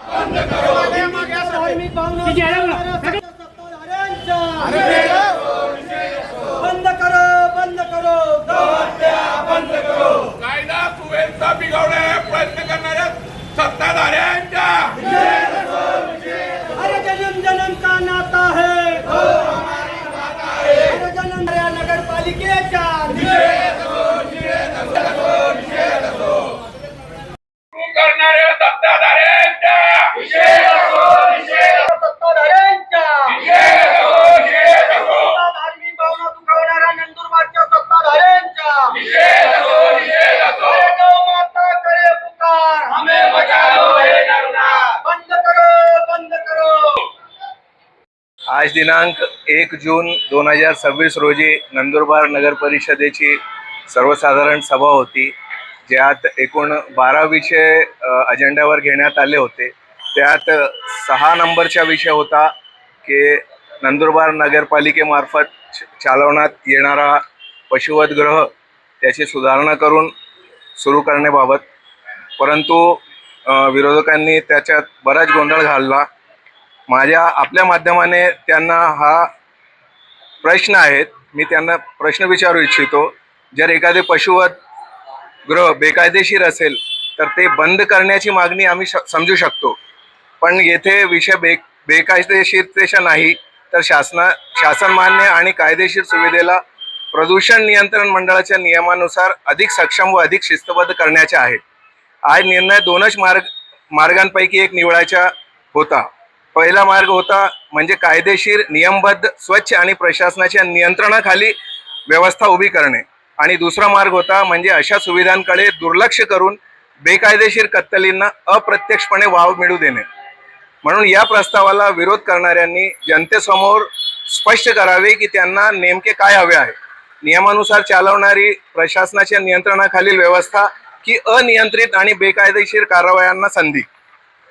बंद करो धार्मिक भावना बंद करो बंद करो कायदा सुव्यवस्था बिघडवण्याचा प्रयत्न करणाऱ्या सत्ताधाऱ्यांच्या अरे जन्म जन्म का नाता है अरे जन्म नगर पालिकेच्या सुरू करणाऱ्या सत्ताधाऱ्यांच्या धार्मिक भावना दुखावणाऱ्या नंदुरबारच्या सत्ताधाऱ्यांच्या माता करे पुकार हमें बचाओ हे नरनाथ बंद करो आज दिनांक 1 जून 2026 रोजी नंदुरबार नगर परिषदेची सर्वसाधारण सभा होती, ज्यात एकूण 12 विषय अजेंड्यावर घेण्यात आले होते। त्यात 6 नंबरचा विषय होता की नंदुरबार नगरपालिकेमार्फत चालवण्यात येणारा पशुवधगृह त्याची सुधारणा करून सुरू करण्याबाबत, परंतु विरोधकांनी त्याच्यात बराच गोंधळ घालला। आपल्या माध्यमाने त्यांना हा प्रश्न आहेत, मी त्यांना प्रश्न विचारू इच्छितो। जर एखादे पशुवध गृह बेकायदेशीर असेल तर ते बंद करण्याची मागणी आम्ही समजू शकतो, पण येथे विषय बेकायदेशीरतेचा नाही तर शासन मान्य आणि कायदेशीर सुविधेला प्रदूषण नियंत्रण मंडळाच्या नियमानुसार अधिक सक्षम व अधिक शिस्तबद्ध करण्याचे आहे। आज निर्णय दोनच मार्गांपैकी एक निवडायचा होता। पहिला मार्ग होता म्हणजे कायदेशीर नियमबद्ध स्वच्छ आणि प्रशासनाच्या नियंत्रणाखाली व्यवस्था उभी करणे, आणि दुसरा मार्ग होता म्हणजे अशा सुविधांकडे दुर्लक्ष करून बेकायदेशीर कत्तलींना अप्रत्यक्षपणे वाव मिळू देणे। म्हणून या प्रस्तावाला विरोध करणाऱ्यांनी जनतेसमोर स्पष्ट करावे की त्यांना नेमके काय हवे आहे, नियमानुसार चालवणारी प्रशासनाच्या नियंत्रणाखालील व्यवस्था की अनियंत्रित आणि बेकायदेशीर कारवायांना संधी।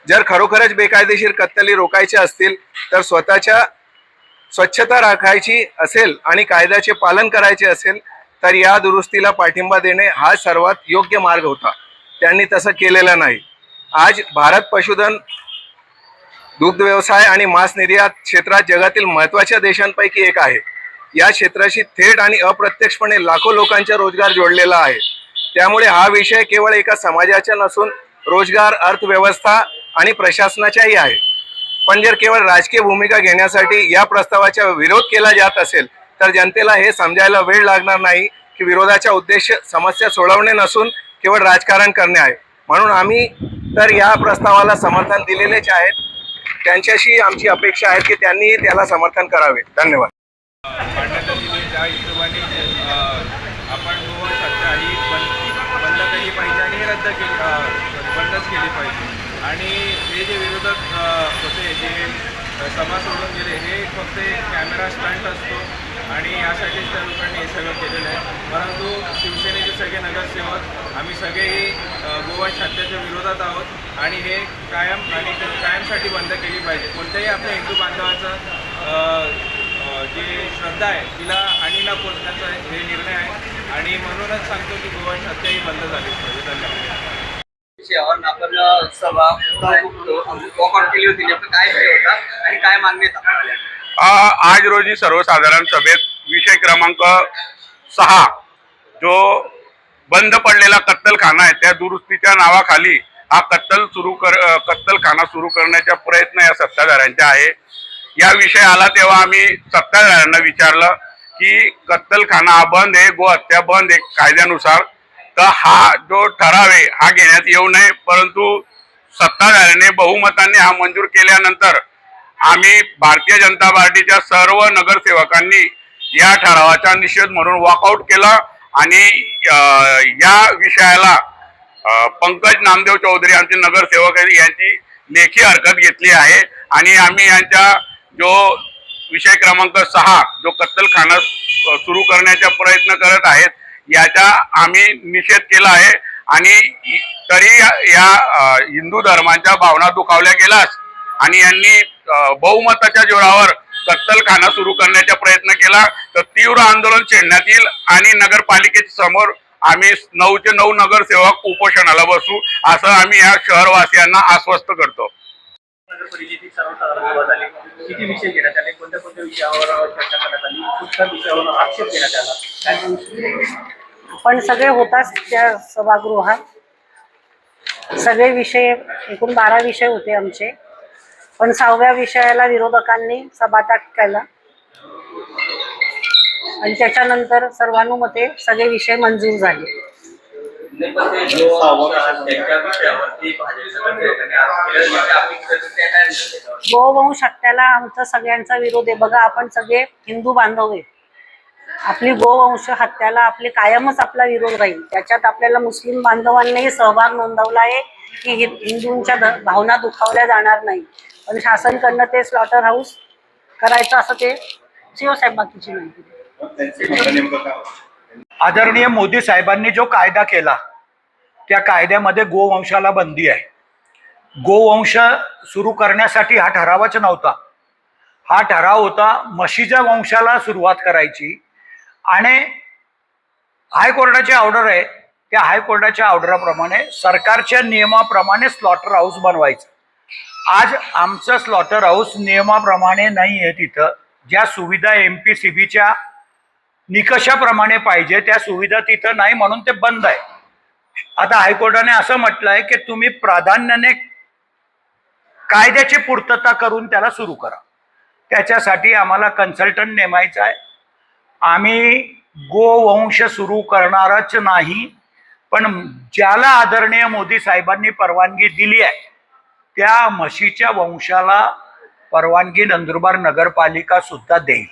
जर खरोखरच बेकायदेशीर कत्तली रोखायच्या असतील तर स्वच्छता राखायची असेल आणि कायद्याचे पालन करायचे असेल तर या दुरुस्तीला पाठिंबा देणे हा सर्वात योग्य मार्ग होता। त्यांनी तसं केलेलं नाही। आज भारत पशुधन, दुग्ध व्यवसाय आणि मांस निर्यात क्षेत्रात जगातील महत्त्वाच्या देशांपैकी एक आहे। या क्षेत्राशी थेट आणि अप्रत्यक्षपणे लाखो लोकांचा रोजगार जोडलेला आहे। त्यामुळे हा विषय केवळ एका समाजाचा नसून रोजगार, अर्थव्यवस्था आणि प्रशासनाचाही आहे। पण जर केवळ राजकीय भूमिका घेण्यासाठी या प्रस्तावाचा विरोध केला जात असेल तर जनतेला हे समजायला वेळ लागणार नाही की विरोधाचा उद्देश समस्या सोडवणे नसून केवळ राजकारण करणे आहे। म्हणून आम्ही तर या प्रस्तावाला समर्थन दिलेलेच आहे। त्यांच्याशी आमची अपेक्षा आहे की त्यांनी त्याला समर्थन करावे। धन्यवाद। त्या हिशोबाने आपण गोवंशहत्या ही बंद केली पाहिजे आणि रद्द बंदच केली पाहिजे। आणि हे जे विरोधक होते, जे सभा सोडून गेले, हे फक्त एक कॅमेरा स्टंट असतो आणि यासाठीच त्या लोकांनी हे सगळं केलेलं आहे। परंतु शिवसेनेचे सगळे नगरसेवक आम्ही सगळेही गोवंश हत्याच्या विरोधात आहोत आणि हे कायमसाठी बंद केली पाहिजे। कोणत्याही आपल्या हिंदू बांधवाचं जे श्रद्धा आहे तिला हानी न पोचण्याचा हे निर्णय आहे आणि म्हणूनच सांगतो की गोवंश हत्या ही बंद झाली पाहिजे। धन्यवाद। आपण सभा वॉकआउट केली होती, नेमकं काय विषय होता आणि काय मागण्या? आज रोजी सर्वसाधारण सभेत विषय क्रमांक 6 जो बंद पडलेला कत्तलखाना आहे त्या दुरुस्तीच्या नावाखाली हा कत्तलखाना सुरू करण्याचा प्रयत्न या सत्ताधाऱ्यांचा आहे। या विषय आला तेव्हा आम्ही सत्ताधाऱ्यांना विचारलं की कत्तलखाना हा बंद आहे, गोहत्या बंद आहे कायद्यानुसार, तर हा जो ठराव आहे हा घेण्यात येऊ नये। परंतु सत्ताधाऱ्याने बहुमताने हा मंजूर केल्यानंतर आम्ही भारतीय जनता पार्टीच्या सर्व नगरसेवकांनी या ठरावाचा निषेध म्हणून वॉकआउट केला आणि या विषयाला पंकज नामदेव चौधरी आमचे नगरसेवक यांची लेखी हरकत घेतली आहे आणि आम्ही यांच्या जो विषय क्रमांक 6 जो कत्तलखाना सुरू करण्याचा प्रयत्न करत आहेत याचा आम्ही निषेध केला आहे। आणि तरी या हिंदू धर्माच्या भावना दुखावल्या गेलास आणि यांनी बहुमताच्या जोरावर कत्तलखाना सुरू करण्याचा प्रयत्न केला तर तीव्र आंदोलन छेडण्यात येईल आणि नगरपालिकेच्या समोर आम्ही 9चे 9 नगरसेवक उपोषणाला बसू असं आम्ही या शहरवासियांना आश्वस्त करतो। नगर परिषदेची सर्वसाधारण सभा झाली. किती विषय घेण्यात आले, कोणत्या कोणत्या विषयावर चर्चा करण्यात आली, कुठल्या विषयावर आक्षेप घेण्यात आला, काय आपण सगळे होताच त्या सभागृहात. सगळे विषय एकूण 12 विषय होते आमचे, पण 6व्या विषयाला विरोधकांनी सभात्याग केला आणि त्याच्यानंतर सर्वानुमते सगळे विषय मंजूर झाले. गोवंश हत्याला आमचा सगळ्यांचा विरोध आहे. बघा, आपण सगळे हिंदू बांधव आहे. आपली गोवंश हत्याला आपली कायमच आपला विरोध राहील. त्याच्यात आपल्याला मुस्लिम बांधवांनाही सहभाग नोंदवला आहे की हिंदूंच्या भावना दुखावल्या जाणार नाही, पण शासनकडनं ते स्लॉटर हाऊस करायचं असं ते शिवसाहेब बाकीची माहिती. आदरणीय मोदी साहेबांनी जो कायदा केला त्या कायद्यामध्ये गोवंशाला बंदी आहे. गोवंश सुरू करण्यासाठी हा ठरावच नव्हता. हा ठराव होता म्हशीच्या वंशाला सुरुवात करायची आणि हायकोर्टाची ऑर्डर आहे. त्या हायकोर्टाच्या ऑर्डरप्रमाणे सरकारच्या नियमाप्रमाणे स्लॉटर हाऊस बनवायचं. आज आमचं स्लॉटर हाऊस नियमाप्रमाणे नाही आहे. तिथं ज्या सुविधा MPCBच्या निकषाप्रमाणे पाहिजे त्या सुविधा तिथं नाही, म्हणून ते बंद आहे. आता हायकोर्टाने असं म्हटलं आहे की तुम्ही प्राधान्याने कायद्याची पूर्तता करून त्याला सुरू करा. त्याच्यासाठी आम्हाला कन्सल्टंट नेमायचा आहे. आम्ही गोवंश सुरू करणारच नाही, पण ज्याला आदरणीय मोदी साहेबांनी परवानगी दिली आहे त्या म्हशीच्या वंशाला परवानगी नंदुरबार नगरपालिका सुद्धा देईल.